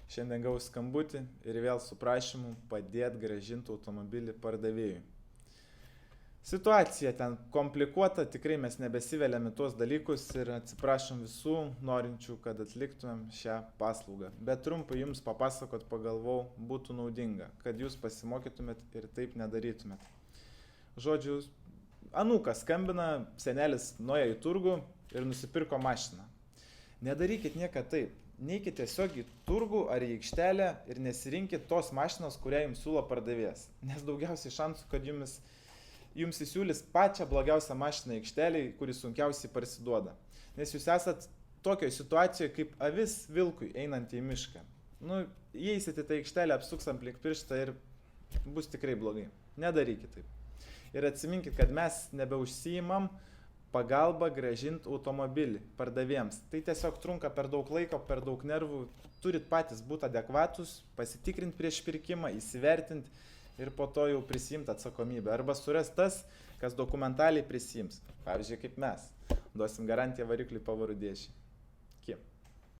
Šiandien gavau skambutį ir vėl su prašymu padėti grąžinti automobilį pardavėjui. Situacija ten komplikuota, tikrai mes nebesiveliam į tuos dalykus ir atsiprašom visų norinčių, kad atliktumėm šią paslaugą. Bet trumpai jums papasakot pagalvojau būtų naudinga, kad jūs pasimokytumėt ir taip nedarytumėt. Žodžiu, anūkas skambina, senelis nuėjo į turgų ir nusipirko mašiną. Nedarykit nieką taip. Neikit tiesiog į turgų ar į aikštelę ir nesirinkit tos mašinos, kurią jums siūlo pardavėjas. Nes daugiausiai šansų, kad jums įsiūlys pačią blogiausią mašiną aikšteliai, kuri sunkiausiai parsiduoda. Nes jūs esat tokioje situacijoje kaip avis vilkui einant į mišką. Įeisit į tą aikštelę, apsuks aplink pirštą ir bus tikrai blogai. Nedarykit taip. Ir atsiminkit, kad mes nebeužsiimam pagalba grąžinti automobilį pardavėjams. Tai tiesiog trunka per daug laiko, per daug nervų. Turit patys būti adekvatus, pasitikrinti prieš pirkimą, įsivertinti ir po to jau prisimti atsakomybę. Arba suras tas, kas dokumentaliai prisims. Pavyzdžiui, kaip mes. Duosim garantiją varikliui pavarų dėžiai.